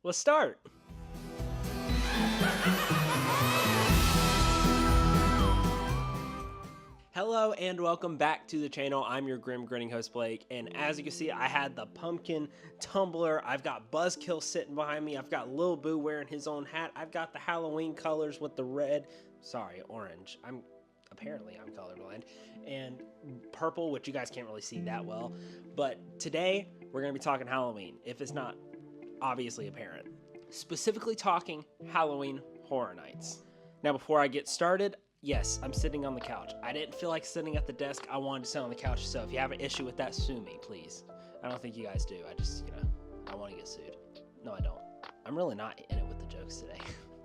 Let's start. Hello and welcome back to the channel. I'm your grim grinning host Blake, and as you can see, I had the pumpkin tumbler. I've got Buzzkill sitting behind me. I've got Lil Boo wearing his own hat. I've got the Halloween colors with the orange. I'm colorblind, and purple, which you guys can't really see that well. But today we're gonna be talking Halloween, if it's not obviously apparent. Specifically talking Halloween Horror Nights. Now, before I get started, yes, I'm sitting on the couch. I didn't feel like sitting at the desk. I wanted to sit on the couch, so if you have an issue with that, sue me, please. I don't think you guys do. I just, I want to get sued. No, I don't. I'm really not in it with the jokes today.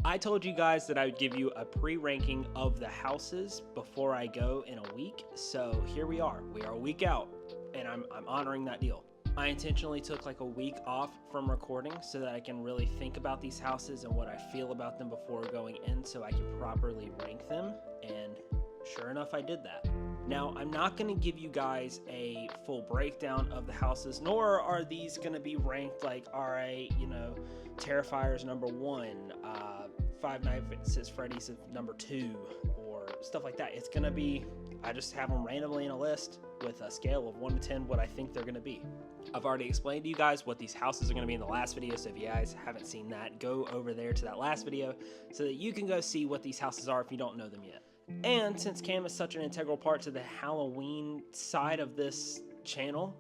I told you guys that I would give you a pre-ranking of the houses before I go in a week, so here we are. We are a week out, and I'm honoring that deal. I intentionally took like a week off from recording so that I can really think about these houses and what I feel about them before going in so I can properly rank them, and sure enough, I did that. Now, I'm not going to give you guys a full breakdown of the houses, nor are these going to be ranked like, all right, Terrifier's number 1, Five Nights at Freddy's is number 2, or stuff like that. It's going to be, I just have them randomly in a list with a scale of 1 to 10 what I think they're going to be. I've already explained to you guys what these houses are going to be in the last video, so if you guys haven't seen that, go over there to that last video so that you can go see what these houses are if you don't know them yet. And since Cam is such an integral part to the Halloween side of this channel,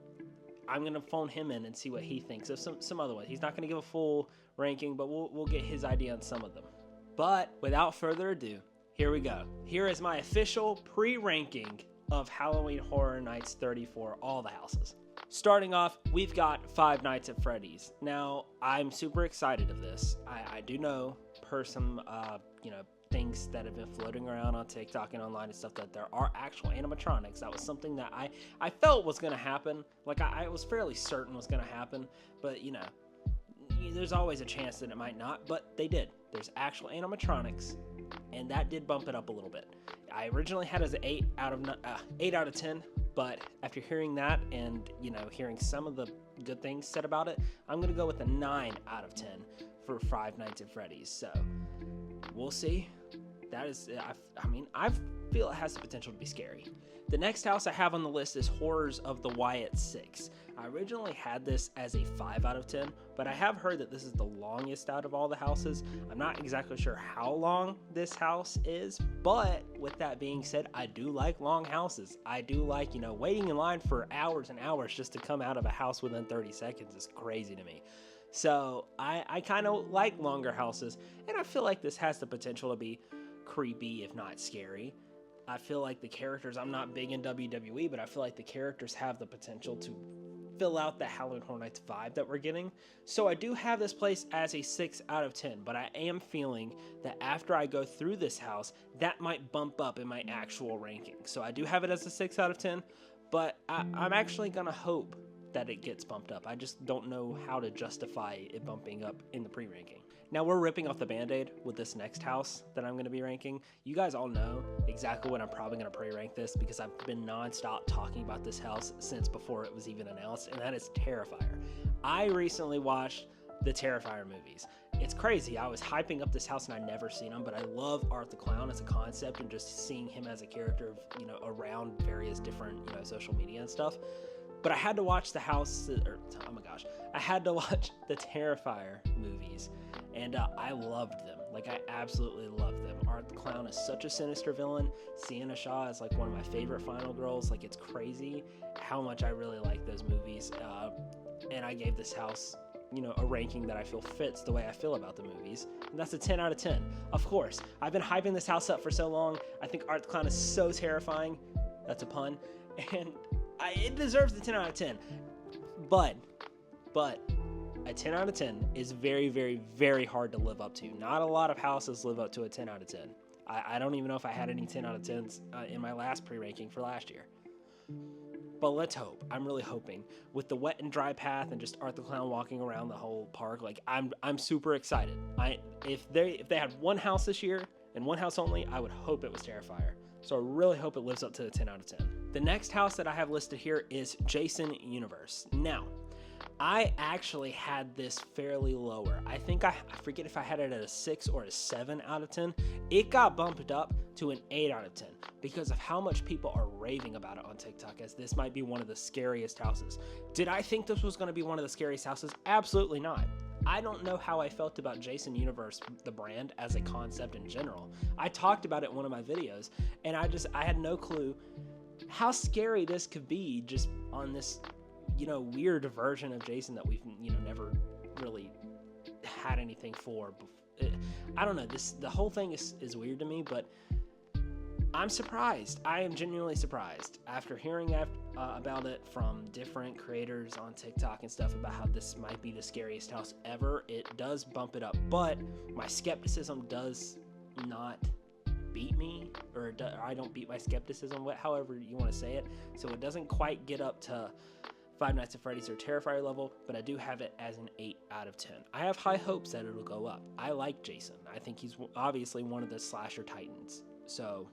I'm going to phone him in and see what he thinks of some other ones. He's not going to give a full ranking, but we'll get his idea on some of them. But without further ado, here we go. Here is my official pre-ranking of Halloween Horror Nights 34, all the houses. Starting off, we've got Five Nights at Freddy's. Now, I'm super excited of this. I do know per some, things that have been floating around on TikTok and online and stuff that there are actual animatronics. That was something that I felt was going to happen. Like, I was fairly certain was going to happen, but, there's always a chance that it might not, but they did. There's actual animatronics, and that did bump it up a little bit. I originally had it as an 8 out of 10, but after hearing that and, hearing some of the good things said about it, I'm going to go with a 9 out of 10 for Five Nights at Freddy's. So, we'll see. That is, I feel it has the potential to be scary. The next house I have on the list is Horrors of the Wyatt 6. I originally had this as a 5 out of 10, but I have heard that this is the longest out of all the houses. I'm not exactly sure how long this house is, but with that being said, I do like long houses. I do like, waiting in line for hours and hours just to come out of a house within 30 seconds is crazy to me. So I kind of like longer houses, and I feel like this has the potential to be creepy, if not scary. I feel like the characters, I'm not big in WWE, but I feel like the characters have the potential to fill out the Halloween Horror Nights vibe that we're getting. So I do have this place as a 6 out of 10, but I am feeling that after I go through this house, that might bump up in my actual ranking. So I do have it as a 6 out of 10, but I'm actually going to hope that it gets bumped up. I just don't know how to justify it bumping up in the pre-ranking. Now we're ripping off the band-aid with this next house that I'm going to be ranking. You guys all know exactly what I'm probably going to pre-rank this because I've been non-stop talking about this house since before it was even announced, and that is Terrifier. I recently watched the Terrifier movies. It's crazy. I was hyping up this house and I'd never seen him, but I love Art the Clown as a concept and just seeing him as a character, around various different, social media and stuff. But I had to watch I had to watch the Terrifier movies, and I loved them. Like, I absolutely loved them. Art the Clown is such a sinister villain. Sienna Shaw is like one of my favorite final girls. Like, it's crazy how much I really like those movies. And I gave this house, a ranking that I feel fits the way I feel about the movies. And that's a 10 out of 10. Of course, I've been hyping this house up for so long. I think Art the Clown is so terrifying. That's a pun. And it deserves the 10 out of 10. But a 10 out of 10 is very, very, very hard to live up to. Not a lot of houses live up to a 10 out of 10. I don't even know if I had any 10 out of 10s in my last pre-ranking for last year. But let's hope. I'm really hoping. With the wet and dry path and just Art the Clown walking around the whole park, like, I'm super excited. If they had one house this year and one house only, I would hope it was Terrifier. So I really hope it lives up to the 10 out of 10. The next house that I have listed here is Jason Universe. Now, I actually had this fairly lower. I think I forget if I had it at a 6 or a 7 out of 10. It got bumped up to an 8 out of 10 because of how much people are raving about it on TikTok, as this might be one of the scariest houses. Did I think this was going to be one of the scariest houses? Absolutely not. I don't know how I felt about Jason Universe, the brand, as a concept in general. I talked about it in one of my videos, and I had no clue how scary this could be just on this, weird version of Jason that we've, never really had anything for. I don't know. The whole thing is weird to me, but I'm surprised. I am genuinely surprised after hearing about it from different creators on TikTok and stuff about how this might be the scariest house ever. It does bump it up, but my skepticism does not beat me, or I don't beat my skepticism, however you want to say it. So it doesn't quite get up to Five Nights at Freddy's or Terrifier level, but I do have it as an 8 out of 10. I have high hopes that it'll go up. I like Jason. I think he's obviously one of the slasher titans. So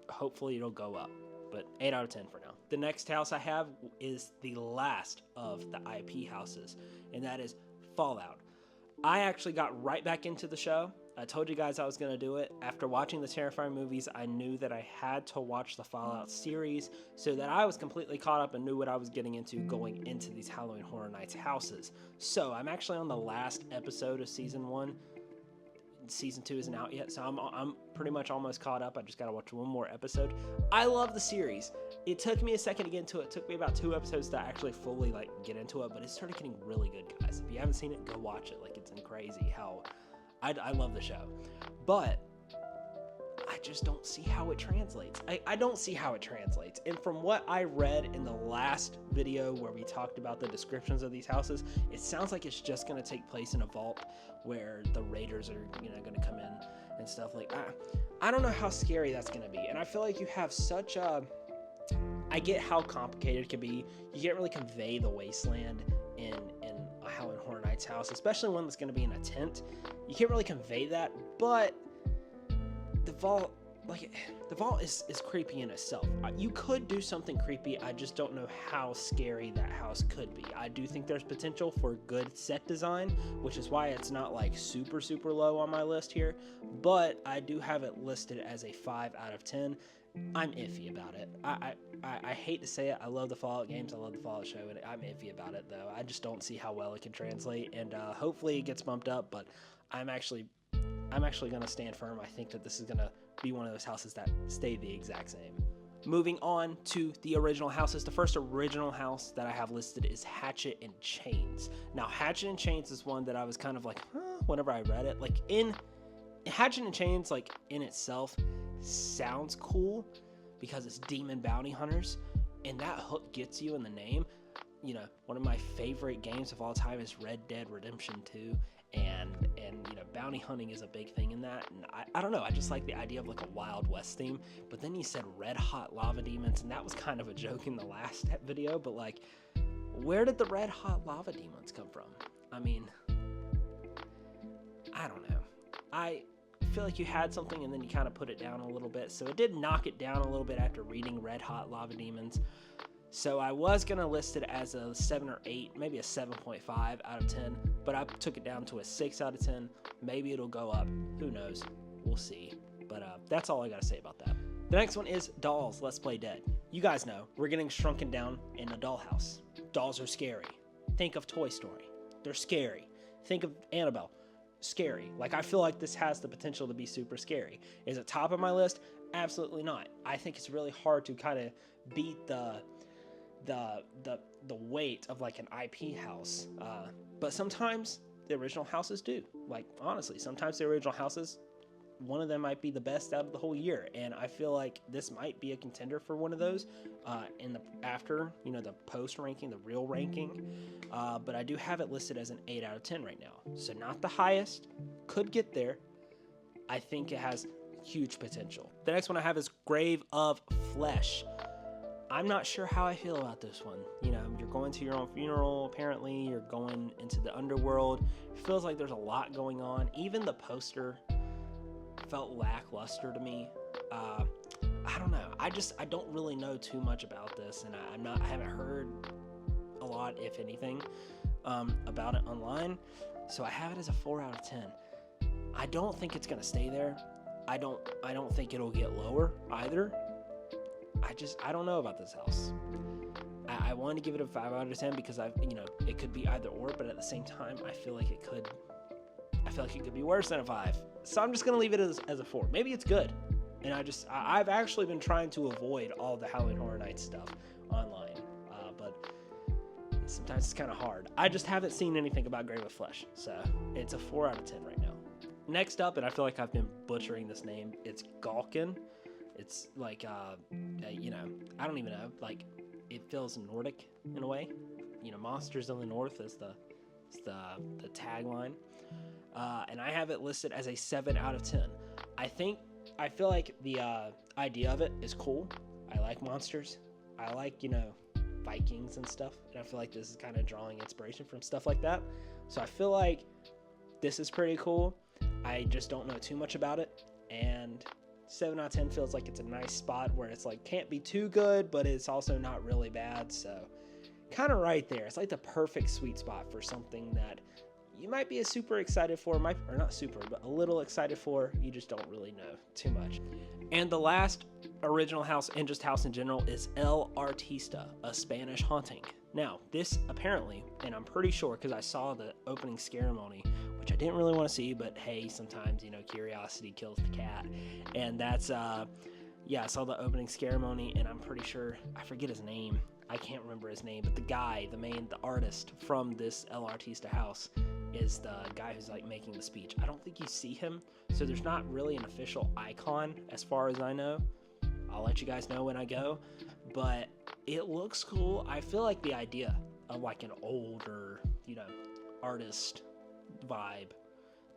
hopefully it'll go up, but 8 out of 10 for now. The next house I have is the last of the IP houses, and that is Fallout. I actually got right back into the show. I told you guys I was going to do it. After watching the Terrifier movies, I knew that I had to watch the Fallout series so that I was completely caught up and knew what I was getting into going into these Halloween Horror Nights houses. So I'm actually on the last episode of Season 1. Season 2 isn't out yet, so I'm pretty much almost caught up. I just got to watch one more episode. I love the series. It took me a second to get into it. It took me about 2 episodes to actually fully get into it, but it started getting really good, guys. If you haven't seen it, go watch it. It's crazy how I love the show, but I just don't see how it translates. I don't see how it translates. And from what I read in the last video where we talked about the descriptions of these houses, it sounds like it's just going to take place in a vault where the raiders are, going to come in and stuff like that. I don't know how scary that's going to be. And I feel like you have such a, I get how complicated it can be. You can't really convey the wasteland in a Halloween Horror Nights house, especially one that's going to be in a tent. You can't really convey that, but the vault is creepy in itself. You could do something creepy. I just don't know how scary that house could be. I do think there's potential for good set design, which is why it's not super, super low on my list here, but I do have it listed as a 5 out of 10. I'm iffy about it. I hate to say it. I love the Fallout games. I love the Fallout show, and I'm iffy about it, though. I just don't see how well it can translate, and hopefully it gets bumped up, but I'm actually going to stand firm. I think that this is going to be one of those houses that stay the exact same. Moving on to the original houses. The first original house that I have listed is Hatchet and Chains. Now, Hatchet and Chains is one that I was kind of whenever I read it. In Hatchet and Chains, in itself, sounds cool because it's demon bounty hunters, and that hook gets you in the name. One of my favorite games of all time is Red Dead Redemption 2, and bounty hunting is a big thing in that, and I don't know, I just like the idea of a Wild West theme. But then you said red hot lava demons, and that was kind of a joke in the last video, but where did the red hot lava demons come from? I mean, I don't know. I feel like you had something and then you kind of put it down a little bit, so it did knock it down a little bit after reading red hot lava demons. So I was going to list it as a 7 or 8, maybe a 7.5 out of 10, but I took it down to a 6 out of 10. Maybe it'll go up. Who knows? We'll see. But that's all I got to say about that. The next one is Dolls, Let's Play Dead. You guys know, we're getting shrunken down in a dollhouse. Dolls are scary. Think of Toy Story. They're scary. Think of Annabelle. Scary. I feel like this has the potential to be super scary. Is it top of my list? Absolutely not. I think it's really hard to kind of beat the weight of an IP house, but sometimes the original houses do. Honestly, sometimes the original houses, one of them might be the best out of the whole year, and I feel like this might be a contender for one of those after the post ranking, the real ranking, but I do have it listed as an 8 out of 10 right now, so not the highest, could get there. I think it has huge potential. The next one I have is Grave of Flesh. I'm not sure how I feel about this one. You're going to your own funeral, apparently. You're going into the underworld. It feels like there's a lot going on. Even the poster felt lackluster to me. I don't know. I don't really know too much about this, and I haven't heard a lot, if anything. about it online. So I have it as a 4 out of 10. I don't think it's gonna stay there. I don't think it'll get lower either. I don't know about this house. I wanted to give it a 5 out of 10 because it could be either or, but at the same time, I feel like it could be worse than a 5. So I'm just gonna leave it as a 4. Maybe it's good. And I've actually been trying to avoid all the Halloween Horror Nights stuff online, but sometimes it's kind of hard. I just haven't seen anything about Grave of Flesh, so it's a 4 out of 10 right now. Next up, and I feel like I've been butchering this name, it's Galkin. It's like, I don't even know, like, it feels Nordic in a way. Monsters in the North is the tagline. And I have it listed as a 7 out of 10. I feel like the idea of it is cool. I like monsters. I like, Vikings and stuff. And I feel like this is kind of drawing inspiration from stuff like that. So I feel like this is pretty cool. I just don't know too much about it. And 7 out of 10 feels like it's a nice spot where it's like can't be too good, but it's also not really bad. So kind of right there. It's like the perfect sweet spot for something that you might be super excited for, or not super, but a little excited for. You just don't really know too much. And the last original house and just house in general is El Artista, a Spanish haunting. Now, this apparently, and I'm pretty sure because I saw the opening ceremony, which I didn't really want to see, but hey, sometimes, curiosity kills the cat. And that's, I saw the opening ceremony, and I'm pretty sure, I forget his name. I can't remember his name, but the artist from this El Artista house is the guy who's like making the speech. I don't think you see him, so there's not really an official icon as far as I know. I'll let you guys know when I go, but it looks cool. I feel like the idea of like an older, artist vibe,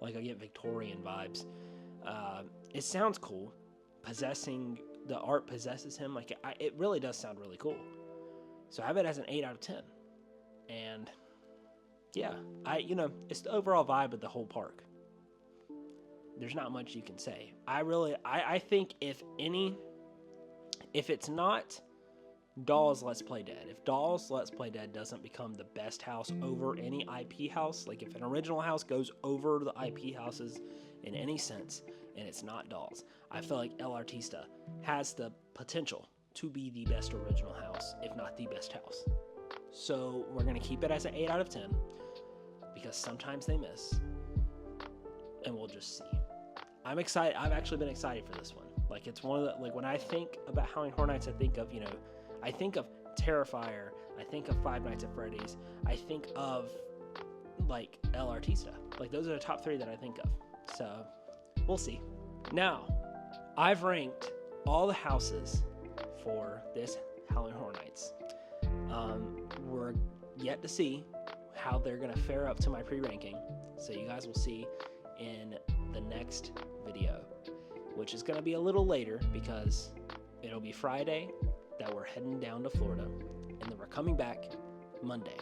like I get Victorian vibes. It sounds cool. The art possesses him. Like it really does sound really cool. So I have it as an 8 out of 10. And yeah, it's the overall vibe of the whole park. There's not much you can say. I think if it's not Dolls Let's Play Dead, if Dolls Let's Play Dead doesn't become the best house over any IP house, like if an original house goes over the IP houses in any sense, and it's not Dolls, I feel like El Artista has the potential to be the best original house, if not the best house. So we're going to keep it as an 8 out of 10 because sometimes they miss, and we'll just see. I'm excited. I've actually been excited for this one. Like it's one of the, like when I think about Halloween Horror Nights, I think of, I think of Terrifier, I think of Five Nights at Freddy's, I think of like El Artista. Like those are the top 3 that I think of. So we'll see. Now, I've ranked all the houses for this Halloween Horror Nights. We're yet to see how they're going to fare up to my pre-ranking. So you guys will see in the next video, which is going to be a little later because it'll be Friday that we're heading down to Florida, and then we're coming back Monday.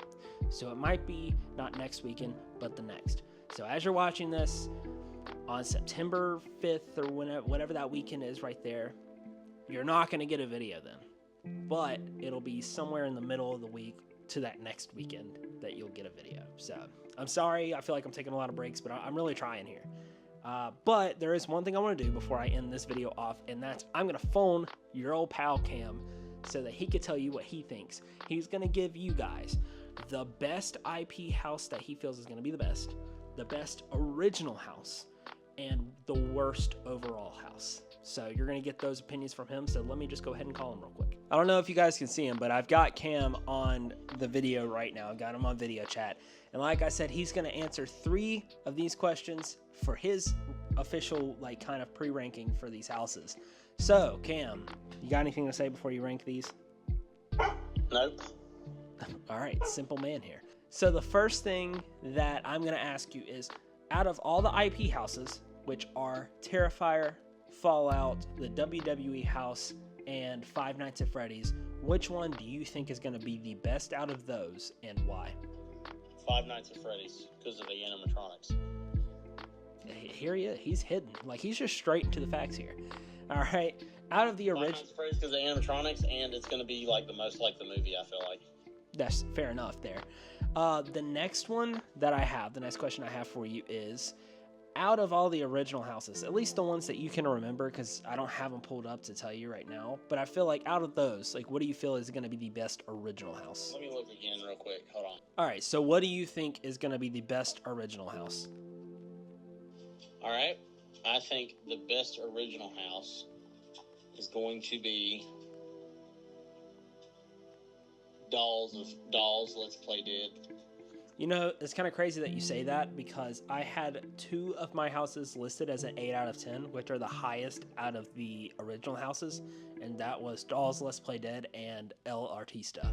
So it might be not next weekend, but the next. So as you're watching this on September 5th or whatever that weekend is right there, you're not going to get a video then, but it'll be somewhere in the middle of the week to that next weekend that you'll get a video. So I'm sorry, I feel like I'm taking a lot of breaks, but I'm really trying here. But there is one thing I want to do before I end this video off, and that's I'm going to phone your old pal Cam so that he could tell you what he thinks. He's going to give you guys the best IP house that he feels is going to be the best original house, and the worst overall house. So you're going to get those opinions from him. So let me just go ahead and call him real quick. I don't know if you guys can see him, but I've got Cam on the video right now. I've got him on video chat. And like I said, he's going to answer 3 of these questions for his official, like, kind of pre-ranking for these houses. So, Cam, you got anything to say before you rank these? Nope. All right, simple man here. So the first thing that I'm going to ask you is, out of all the IP houses, which are Terrifier, Fallout, the WWE house, and Five Nights at Freddy's, which one do you think is going to be the best out of those, and why? Five Nights at Freddy's, because of the animatronics. Here he is. He's hidden. Like, he's just straight into the facts here. All right. Out of the original... Five Nights at Freddy's because of the animatronics, and it's going to be, like, the most like the movie, I feel like. That's fair enough there. The next one that I have, the next question I have for you is, out of all the original houses, at least the ones that you can remember, because I don't have them pulled up to tell you right now, but I feel like out of those, like, what do you feel is going to be the best original house? Let me look again real quick. Hold on. All right, so what do you think is going to be the best original house? All right. I think the best original house is going to be Dolls Let's Play Dead. You know, it's kind of crazy that you say that, because I had 2 of my houses listed as an 8 out of 10, which are the highest out of the original houses, and that was Dolls Let's Play Dead and El Artista.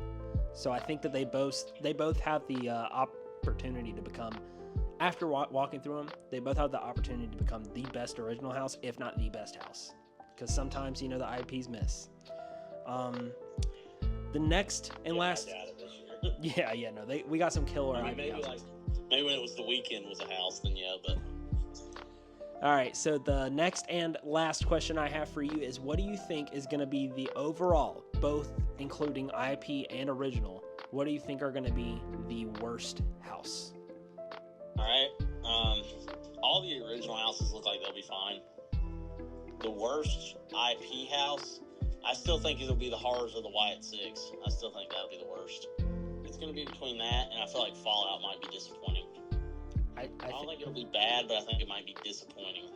So I think that they both have the opportunity to become, after walking through them, they both have the opportunity to become the best original house, if not the best house, because sometimes, you know, the IPs miss. The next and last. I doubt it this year. Yeah, no, we got some killer IP maybe houses. Maybe when it was The Weeknd was a house, then yeah, but. All right, so the next and last question I have for you is, what do you think is going to be the overall, both including IP and original, what do you think are going to be the worst house? All right. All the original houses look like they'll be fine. The worst IP house, I still think it'll be the Horrors of the Wyatt Six. I still think that'll be the worst. It's going to be between that, and I feel like Fallout might be disappointing. I don't think it'll be bad, but I think it might be disappointing.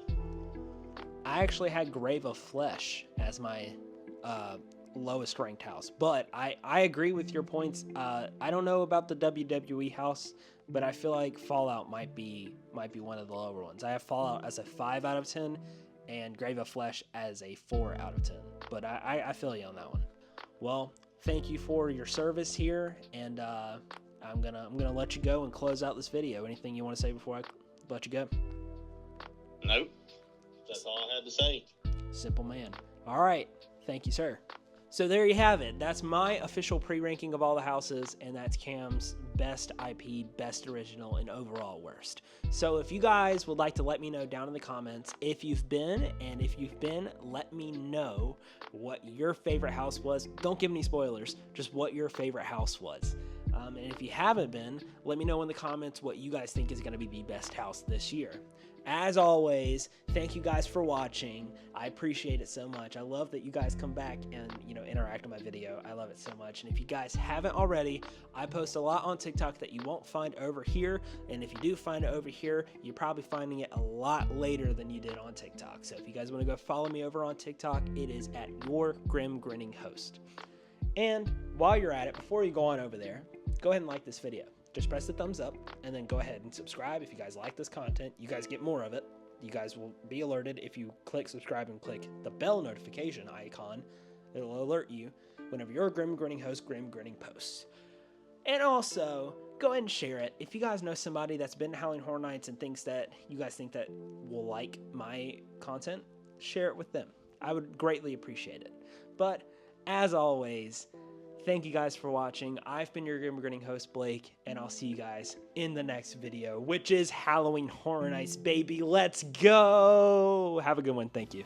I actually had Grave of Flesh as my lowest ranked house, but I agree with your points. I don't know about the WWE house, but I feel like Fallout might be one of the lower ones. I have Fallout as a 5 out of 10 and Grave of Flesh as a 4 out of 10, but I feel you on that one. Well, thank you for your service here, and I'm gonna let you go and close out this video. Anything you want to say before I let you go? Nope. That's all I had to say. Simple man. All right. Thank you, sir. So there you have it. That's my official pre-ranking of all the houses, and that's Cam's best IP, best original, and overall worst. So if you guys would like to let me know down in the comments if you've been, and if you've been, let me know what your favorite house was. Don't give me spoilers, just what your favorite house was. And if you haven't been, let me know in the comments what you guys think is going to be the best house this year. As always, thank you guys for watching. I appreciate it so much. I love that you guys come back and, you know, interact with my video. I love it so much. And if you guys haven't already, I post a lot on TikTok that you won't find over here. And if you do find it over here, you're probably finding it a lot later than you did on TikTok. So if you guys want to go follow me over on TikTok, it is at Your Grim Grinning Host. And while you're at it, before you go on over there, go ahead and like this video. Just press the thumbs up and then go ahead and subscribe if you guys like this content. You guys get more of it. You guys will be alerted if you click subscribe and click the bell notification icon. It'll alert you whenever your Grim Grinning Host Grim Grinning posts. And also, go ahead and share it. If you guys know somebody that's been to Halloween Horror Nights and thinks that you guys think that will like my content, share it with them. I would greatly appreciate it. But as always, thank you guys for watching. I've been your Grim Grinning host, Blake, and I'll see you guys in the next video, which is Halloween Horror Nights, baby. Let's go! Have a good one. Thank you.